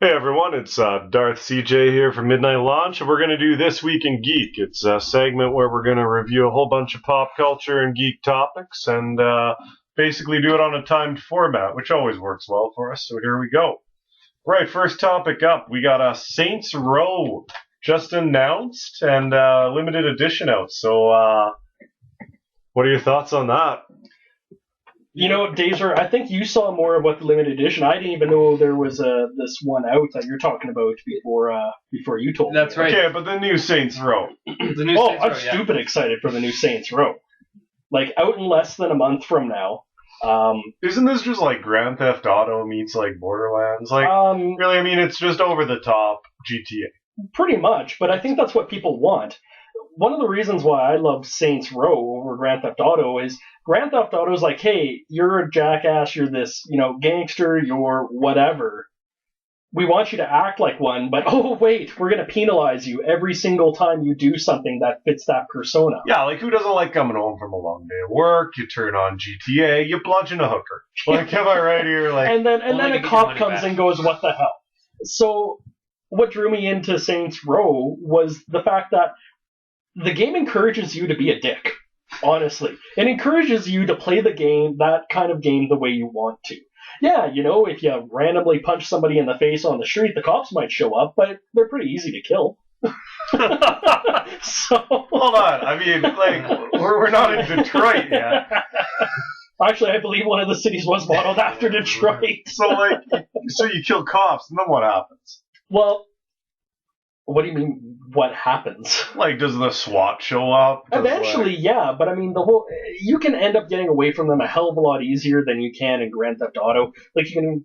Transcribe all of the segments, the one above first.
Hey everyone, it's Darth CJ here from Midnight Launch, and we're going to do This Week in Geek. It's a segment where we're going to review a whole bunch of pop culture and geek topics and basically do it on a timed format, which always works well for us, so here we go. Right, first topic up, we got Saints Row just announced and limited edition out, so what are your thoughts on that? You know, Davezorz, I think you saw more about the limited edition. I didn't even know there was this one out that you're talking about before you told me. That's right. Okay, but the new Saints Row. I'm stupid excited for the new Saints Row. Like, out in less than a month from now. Isn't this just like Grand Theft Auto meets like Borderlands? Like, really, I mean, it's just over the top GTA. Pretty much, but I think that's what people want. One of the reasons why I love Saints Row over Grand Theft Auto is Grand Theft Auto is like, hey, you're a jackass, you're this, gangster, you're whatever. We want you to act like one, but oh wait, we're going to penalize you every single time you do something that fits that persona. Yeah, like who doesn't like coming home from a long day of work? You turn on GTA, you bludgeon a hooker. Like, am I right here? Like, and then a cop comes and goes, what the hell? So what drew me into Saints Row was the fact that the game encourages you to be a dick, honestly. It encourages you to play the game, that kind of game, the way you want to. Yeah, if you randomly punch somebody in the face on the street, the cops might show up, but they're pretty easy to kill. So hold on, I mean, like, we're not in Detroit yet. Actually, I believe one of the cities was modeled after Detroit. So you kill cops, and then what happens? Well, what do you mean, what happens? Like, does the SWAT show up? Eventually, yeah, but I mean, you can end up getting away from them a hell of a lot easier than you can in Grand Theft Auto. Like, you can,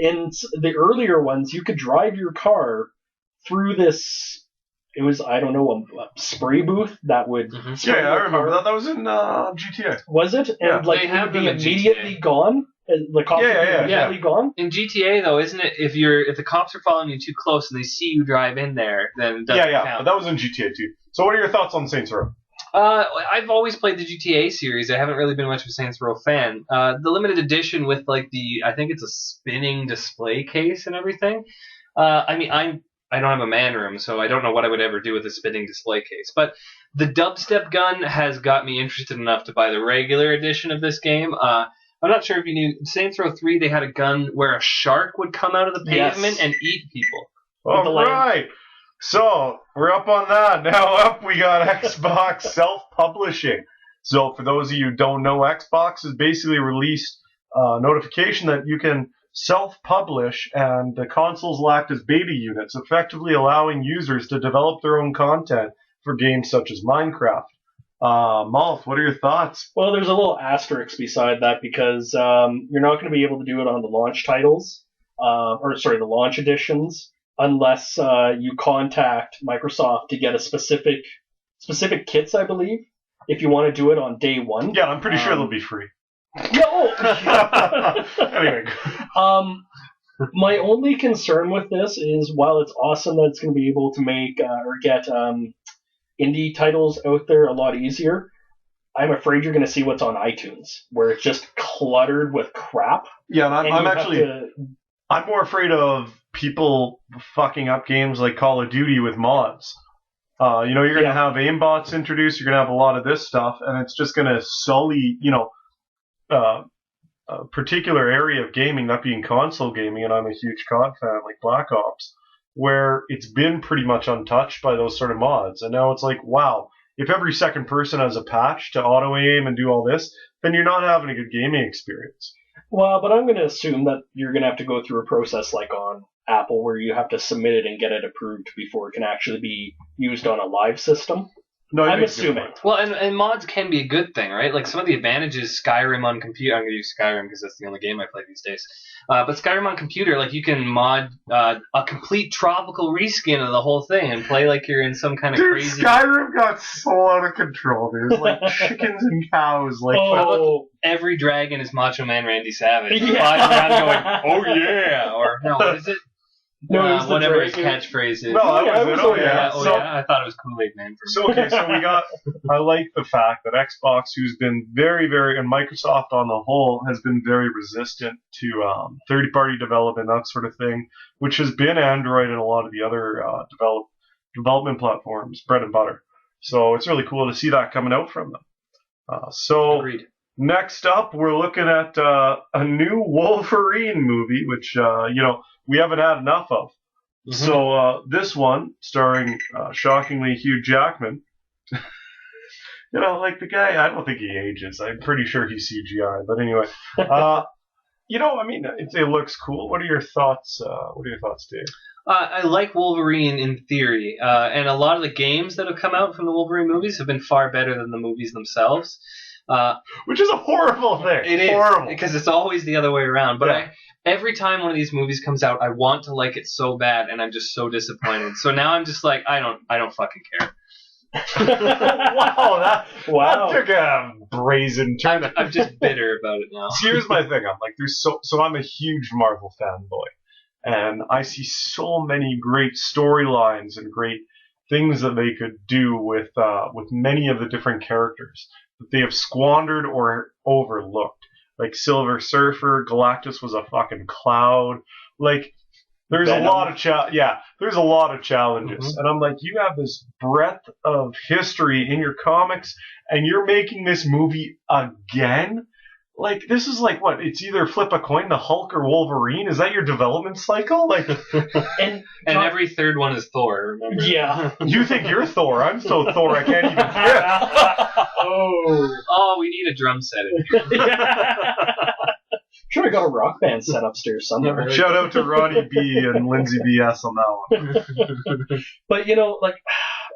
in the earlier ones, you could drive your car through this, it was, I don't know, a spray booth that would... Mm-hmm. Yeah, I remember that. That was in GTA. Was it? Yeah. And, like, it would be immediately gone? The cops would be immediately gone? In GTA, though, isn't it, if the cops are following you too close and they see you drive in there, then it doesn't count. But that was in GTA too. So what are your thoughts on Saints Row? I've always played the GTA series. I haven't really been much of a Saints Row fan. The limited edition with, like, I think it's a spinning display case and everything. I mean, I don't have a man room, so I don't know what I would ever do with a spinning display case. But the dubstep gun has got me interested enough to buy the regular edition of this game. I'm not sure if you knew, Saints Row 3, they had a gun where a shark would come out of the pavement and eat people. All right. So, we're up on that. Now up, we got Xbox self-publishing. So, for those of you who don't know, Xbox has basically released a notification that you can self-publish, and the consoles will act as beta units, effectively allowing users to develop their own content for games such as Minecraft. Malthe, what are your thoughts? Well, there's a little asterisk beside that because you're not going to be able to do it on the launch titles, the launch editions, unless you contact Microsoft to get a specific kits, I believe, if you want to do it on day one. Yeah, I'm pretty sure they'll be free. Yeah. Anyway. My only concern with this is, while it's awesome that it's going to be able to make or get indie titles out there a lot easier, I'm afraid you're going to see what's on iTunes, where it's just cluttered with crap. Yeah, and I'm more afraid of people fucking up games like Call of Duty with mods. You're going to have aimbots introduced, you're going to have a lot of this stuff, and it's just going to sully, a particular area of gaming, that being console gaming, and I'm a huge COD fan, like Black Ops, where it's been pretty much untouched by those sort of mods. And now it's like, wow, if every second person has a patch to auto-aim and do all this, then you're not having a good gaming experience. Well, but I'm going to assume that you're going to have to go through a process like on Apple where you have to submit it and get it approved before it can actually be used on a live system. No, I'm assuming. Well, and mods can be a good thing, right? Like, some of the advantages Skyrim on computer... I'm going to use Skyrim because that's the only game I play these days. But Skyrim on computer, like, you can mod a complete tropical reskin of the whole thing and play like you're in some kind of crazy... Skyrim got so out of control. There's, like, chickens and cows. Like, every dragon is Macho Man Randy Savage. Flying around going, oh yeah! Or, no, what is it? No, it was the whatever his dragon. catchphrase is. No, that was it. Oh, yeah. Oh, So- yeah. I thought it was Kool-Aid Man. So we got. I like the fact that Xbox, who's been very, very, and Microsoft on the whole, has been very resistant to third-party development, that sort of thing, which has been Android and a lot of the other development platforms, bread and butter. So it's really cool to see that coming out from them. Agreed. Next up, we're looking at a new Wolverine movie, which we haven't had enough of. Mm-hmm. So this one, starring shockingly Hugh Jackman. Like the guy, I don't think he ages. I'm pretty sure he's CGI. But anyway, it looks cool. What are your thoughts? Dave? I like Wolverine in theory, and a lot of the games that have come out from the Wolverine movies have been far better than the movies themselves. Which is a horrible thing. It is, horrible because it's always the other way around. But Yeah. every time one of these movies comes out, I want to like it so bad, and I'm just so disappointed. So now I'm just like, I don't fucking care. Wow, Wow. that took a brazen turn. I'm just bitter about it now. So here's my thing. I'm like, I'm a huge Marvel fanboy, and I see so many great storylines and great things that they could do with many of the different characters that they have squandered or overlooked. Like Silver Surfer, Galactus was a fucking cloud. Like, there's Venom. a lot of there's a lot of challenges, Mhm. and I'm like, you have this breadth of history in your comics, and you're making this movie again. Like, this is like what? It's either flip a coin, the Hulk or Wolverine. Is that your development cycle? Like, And And every third one is Thor, remember? yeah. you think you're Thor? I'm so Thor I can't even flip. Oh, we need a drum set in here. Sure, I got a rock band set upstairs somewhere. Shout out to Ronnie B and Lindsay BS on that one. But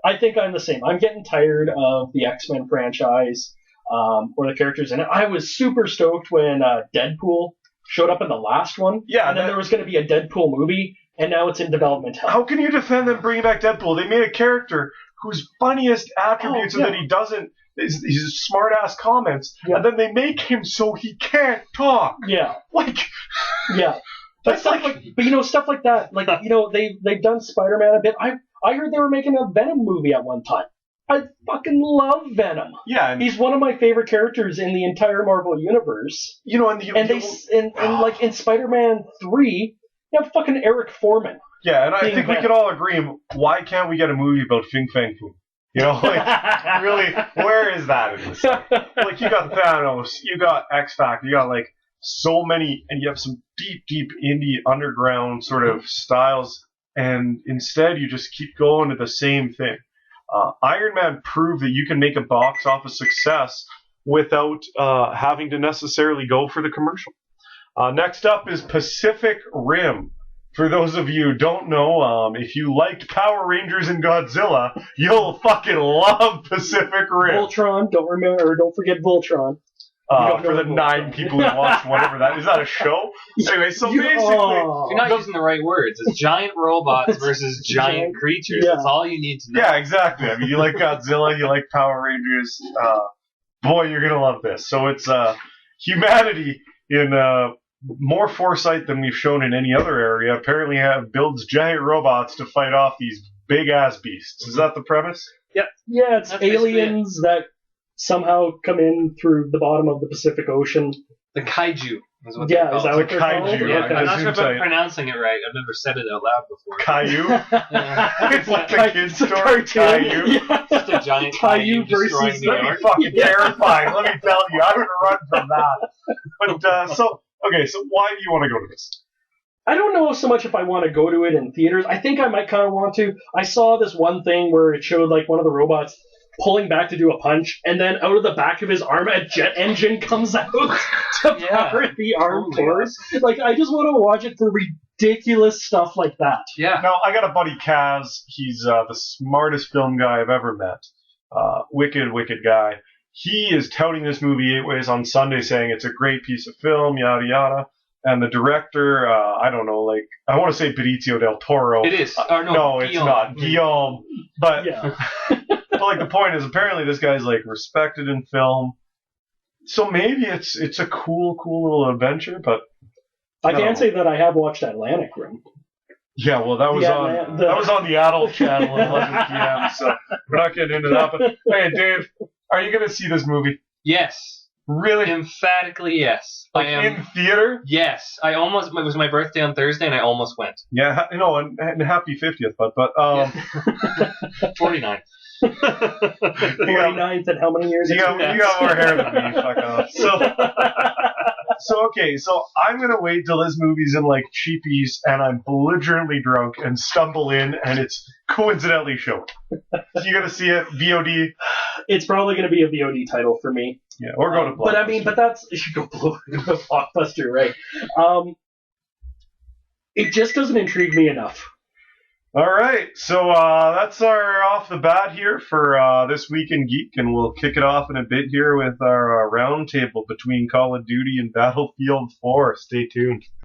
I think I'm the same. I'm getting tired of the X-Men franchise, or the characters in it. I was super stoked when Deadpool showed up in the last one. Yeah, and then there was going to be a Deadpool movie, and now it's in development hell. How can you defend them bringing back Deadpool? They made a character whose funniest attributes are that he doesn't. His smart ass comments, and then they make him so he can't talk. Yeah, Like, yeah. But That's stuff like stuff like that. Like they've done Spider-Man a bit. I heard they were making a Venom movie at one time. I fucking love Venom. yeah, and He's one of my favorite characters in the entire Marvel universe. Like in Spider-Man 3, you have fucking Eric Foreman. yeah, and I being think we Venom. could all agree. Why can't we get a movie about Fing Fang Foom? Like, really, where is that in this? Like, you got Thanos, you got X Factor, you got like so many, and you have some deep, deep indie underground sort of styles, and instead you just keep going to the same thing. Iron Man proved that you can make a box office success without having to necessarily go for the commercial. Next up is Pacific Rim. For those of you who don't know, if you liked Power Rangers and Godzilla, you'll fucking love Pacific Rim. Voltron, don't forget Voltron. For the 9 people who watched whatever that is. That a show? Anyway, so basically, You're not using the right words. It's giant robots versus giant creatures. Yeah. That's all you need to know. yeah, exactly. I mean, you like Godzilla, you like Power Rangers. Boy, you're gonna love this. So it's humanity in more foresight than we've shown in any other area. Apparently, builds giant robots to fight off these big ass beasts. Is that the premise? Yeah, it's That's basically aliens that somehow come in through the bottom of the Pacific Ocean. The kaiju is what Yeah, they're is that called. what they're kaiju, called? yeah. Okay. I'm not sure if I'm Gesundheit. pronouncing it right. I've never said it out loud before. Caillou? Yeah. It's like a kid's story. Cartoon. Caillou. Yeah. Just a giant Caillou kaiju destroying versus New That'd York. be fucking terrifying, let me tell you. I would run from that. But, so why do you want to go to this? I don't know so much if I want to go to it in theaters. I think I might kind of want to. I saw this one thing where it showed like one of the robots pulling back to do a punch, and then out of the back of his arm, a jet engine comes out to power the arm Totally forward. Like, I just want to watch it for ridiculous stuff like that. Yeah. Now, I got a buddy, Kaz. He's the smartest film guy I've ever met. Wicked guy. He is touting this movie 8 Ways on Sunday, saying it's a great piece of film, yada yada. And the director, I don't know, like, I want to say Benicio del Toro. It is. Or No, it's Guillaume. not. Guillaume. But, Yeah. but, like, the point is, apparently this guy's, like, respected in film. So maybe it's a cool little adventure, but I can say that I have watched Atlantic Rim. Yeah, well, that was on the adult channel at 11 p.m. So we're not getting into that. But hey, Dave, are you going to see this movie? Yes. Really? Emphatically, yes. Like I am. in theater? Yes. It was my birthday on Thursday, and I almost went. Yeah, and happy 50th, but 49. 49th and how many years? You got more hair than me. Fuck off. So I'm gonna wait till this movie's in like cheapies and I'm belligerently drunk and stumble in and it's coincidentally shown. You gonna see it VOD? It's probably gonna be a VOD title for me. Yeah, or go to Blockbuster. But that's you should go to Blockbuster, right? It just doesn't intrigue me enough. All right, so that's our off the bat here for this week in Geek, and we'll kick it off in a bit here with our roundtable between Call of Duty and Battlefield 4. Stay tuned.